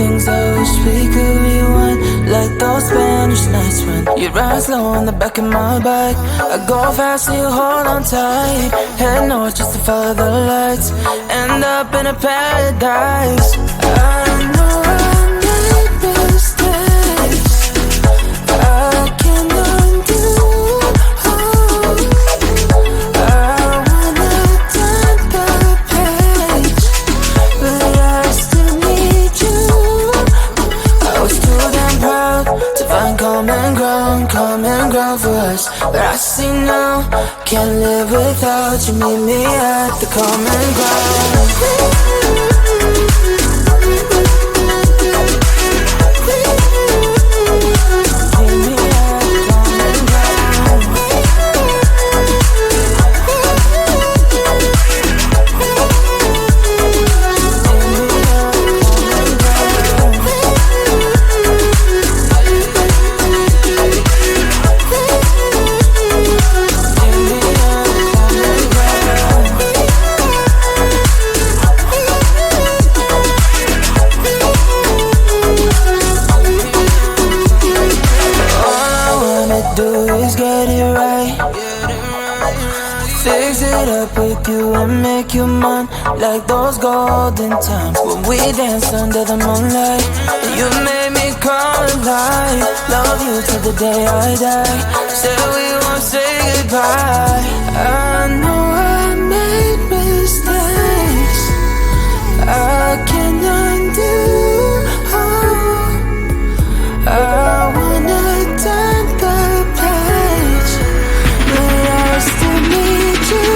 things I wish we could rewind, like those Spanish nights when you ride slow on the back of my bike. I go fast so you hold on tight, head north just to follow the lights, end up in a paradise. I know I made mistakes, I can undo. I wanna turn the page, but I still need you. I was too damn proud to find common ground for us, but I see now, can't live without you. Meet me at the common ground. Fix it up with you and make you mine, like those golden times when we danced under the moonlight. You made me come alive. Love you till the day I die. Said we won't say goodbye. I know I made mistakes, I can undo. I wanna turn the page, but I still need you.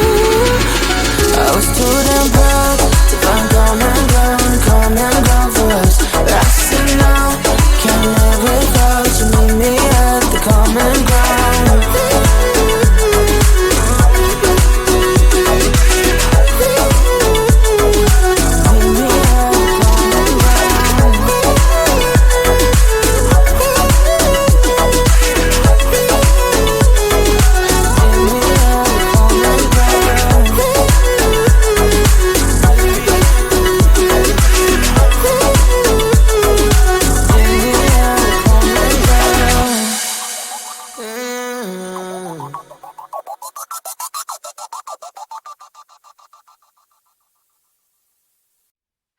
I was too damn proud to find common ground for us, but I see now, can't live without you. Meet me at the common ground.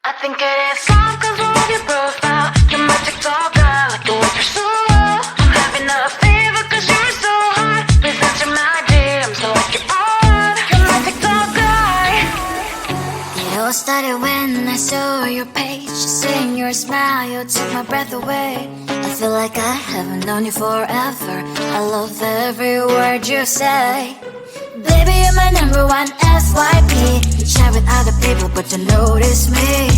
I think it is love cause I love your profile. You're my TikTok guy, like the way you're so low. I'm having a fever cause you're so hot. Please answer my DMs, I like you're on. You're my TikTok guy. It all started when I saw your page. Seeing your smile, you took my breath away. I feel like I haven't known you forever. I love every word you say. Baby, you're my number one FYP. You chat with other people, but you notice me.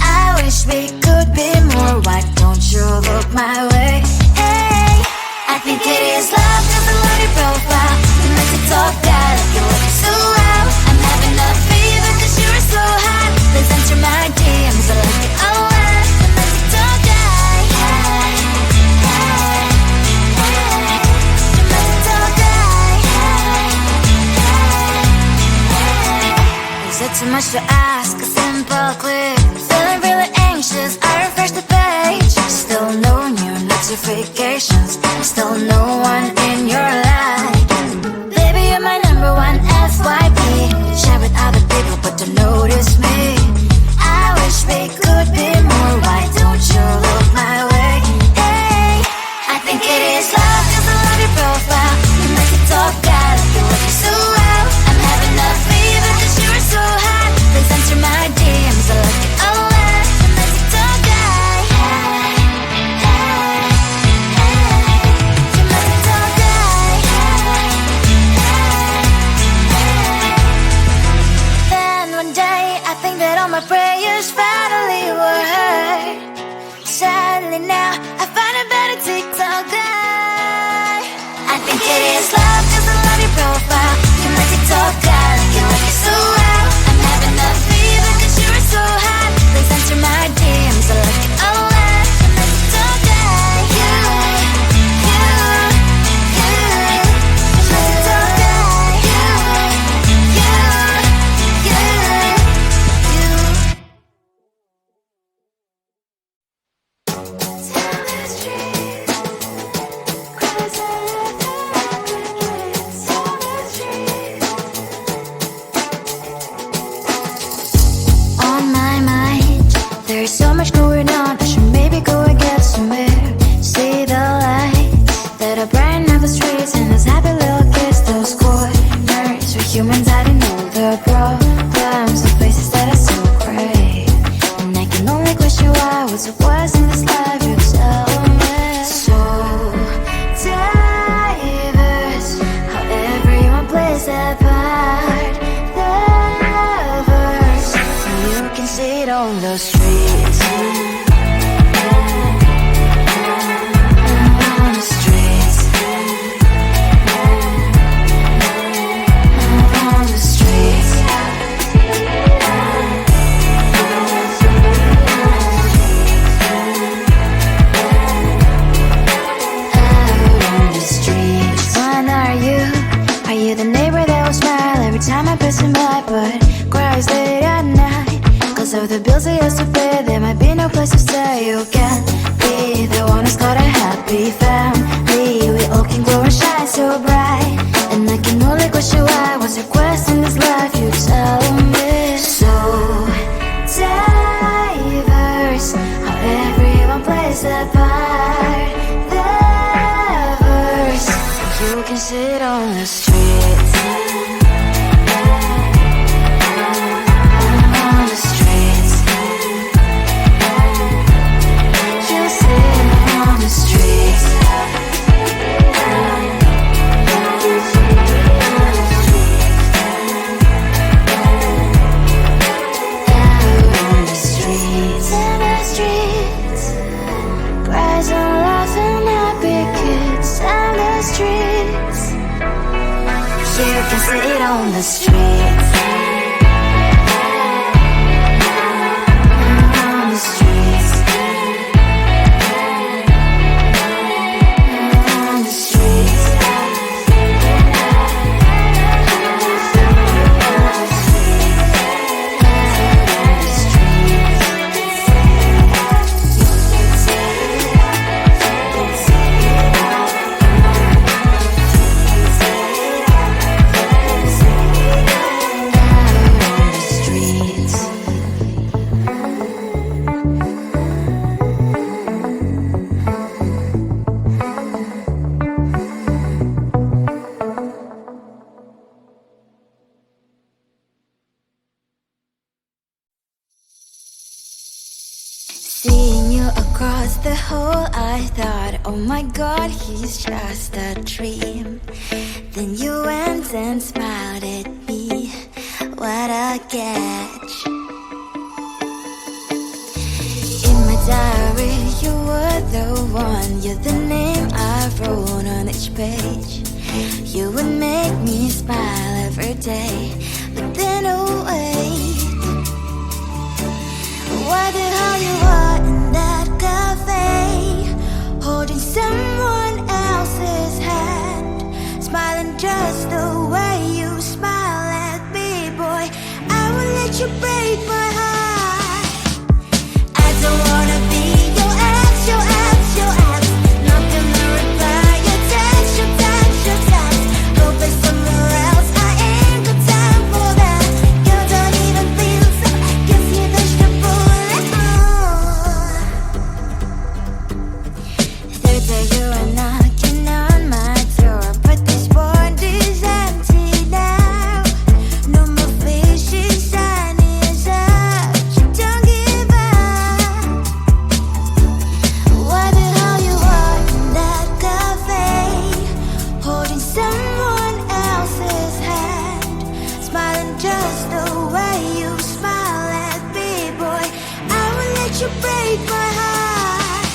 I wish we could be more. Why don't you look my way? Hey, I think it is love cause I love your profile. You're my TikTok guy, like you look so well. I'm having a fever cause you're so hot. Please answer my DMs, I like it a lot. You're my TikTok guy. Hey, hey, hey. You're my TikTok guy. Is it too much to ask? A simple click. Feeling really anxious, I refresh the page. Still no new notifications, still no one in your life. Baby, you're my number one FYP. Share with other people, but don't notice me. I wish we could be more. Why don't you look my way? Hey, I think it is love cause I love your profile. You make it talk guy, like you look so well. I'm having a fever cause you're so hot. Please answer my DMs, I like it a lot. You make it talk guy. Hey, hey, hey. You make it talk guy. Hey, humans hiding all their problems, the faces that are so gray. And I can only question why, what's the worst in this life, you tell me. So diverse, how everyone plays their part. Lovers, you can see it on the streets. Of the bills I used to pay, there might be no place to stay. You can't be the one who's got a happy family. We all can glow and shine so bright, and I can only question why. What's your quest in this life, you tell me. So diverse, how everyone plays their part. Lovers, you can sit on the streets. You can see it on the streets. On the streets. On the streets. Seeing you across the hall, I thought, oh my god, he's just a dream. Then you went and smiled at me, what a catch. In my diary, you were the one, you're the name I wrote on each page. You would make me smile every day, but then oh wait, why the hell you are in that cafe, holding someone else's hand, smiling just the way you smile at me, boy, I will let you break my heart. I don't wanna be your ex, your ex, your ex, not gonna reply your text, your text, your text, go play somewhere else, I ain't got time for that, you don't even feel so, guess you dodged the bullet. Third day you are knocking on my door, but this board is empty now, no more fishes shining as up, you don't give up. Why the hell you are in that cafe, holding someone else's hand, smiling just the way you smile at me, boy, I will let you break my heart.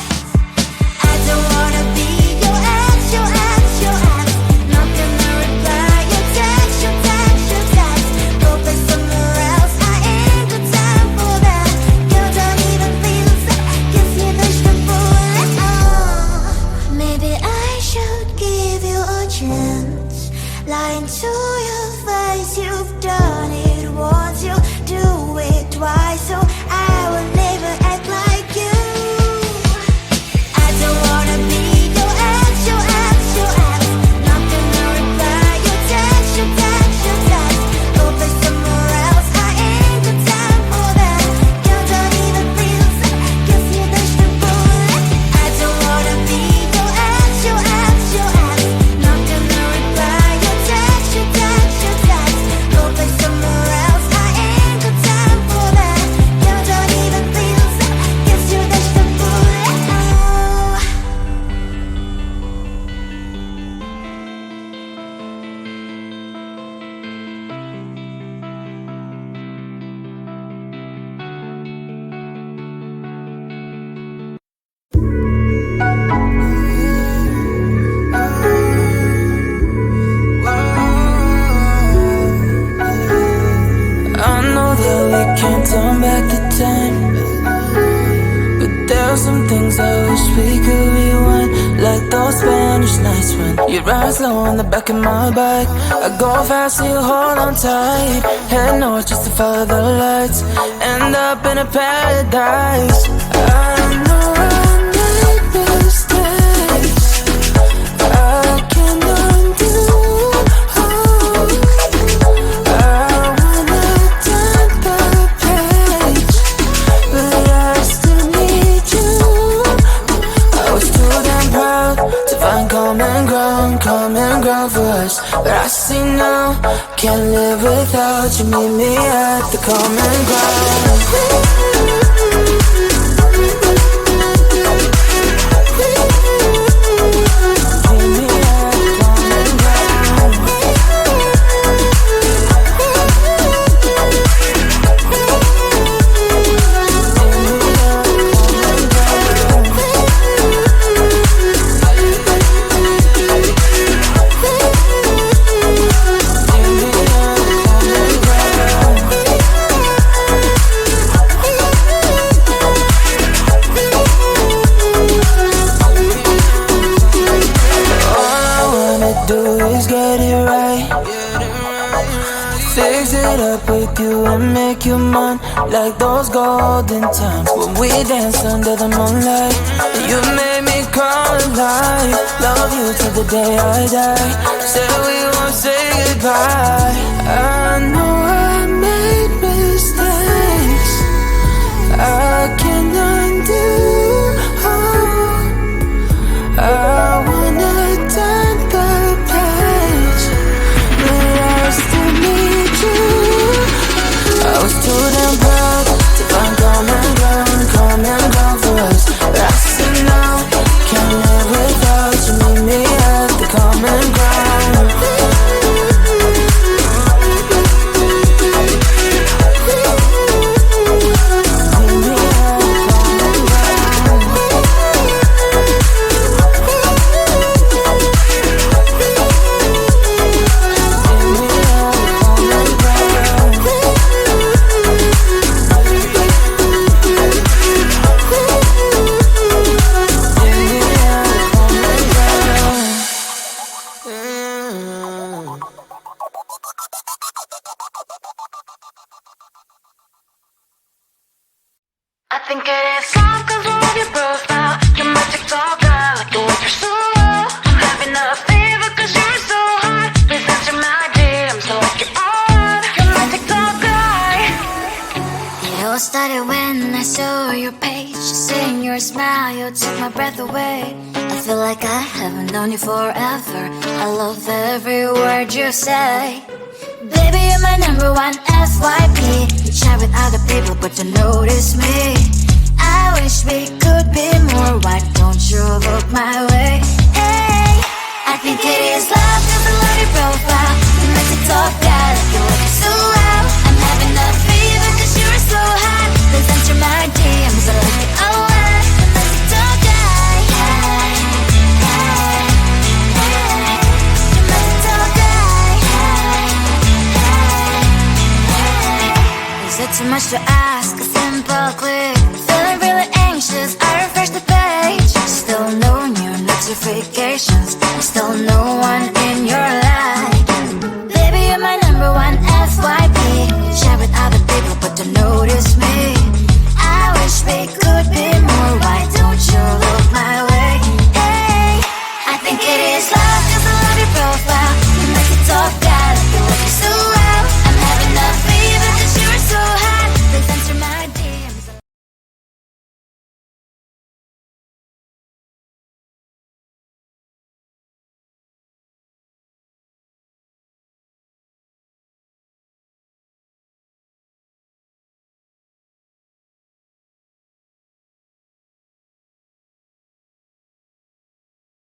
I don't wanna be your ex, your ex, your ex, not gonna reply your text, your text, your text, go play somewhere else, I ain't got time for that, you don't even feel so, guess you dodged the bullet. Maybe I should give you a chance, lying to your face, you've done it once, you do it twice, so I will never act like you. I don't wanna be your ex, your ex, your ex, not gonna reply your text, your text, your text, go play somewhere else, I ain't got time for that, you don't even feel so, guess you dodged the bullet. I don't wanna be your ex, your ex, your ex, not gonna reply your text, your text, your text, days I wish we could rewind, like those Spanish nights when you ride slow on the back of my bike. I go fast and you hold on tight, head north just to follow the lights, end up in a paradise. I know I made mistakes, I can undo. I wanna turn the page, but I still need you. I was too damn proud to find common ground for us, but I see now, can't live without you. Meet me at the common ground. Fix it up with you and make you mine, like those golden times when we danced under the moonlight. You made me come alive, love you till the day I die. Said we won't say goodbye. I know I made mistakes, I can undo. I wanna turn the page, but I still need you. I was too damn proud to find common ground for us, but I see now, can't live without you. Meet me at the common ground. I think it is love cause we're on your profile. You're my TikTok guy, like the way you're so low. I'm having a fever cause you're so hot. Please answer my DMs like you're on. You're my TikTok guy. It all started when I saw your page. Seeing your smile, you took my breath away. I feel like I haven't known you forever. I love every word you say. Baby, you're my number one FYP. You chat with other people, but you notice me. I wish we could be more. Why don't you look my way? Hey, I think it is love cause I love your profile. You make it talk guy, like you look so well. I'm having a fever cause you're so hot. Please answer my DMs, I like it a lot. You make it talk guy. Hey, hey, hey. You make it talk guy. Is it too much to ask? A simple click. Feeling really anxious, I refresh the page. Still no new notifications, still no one in your life.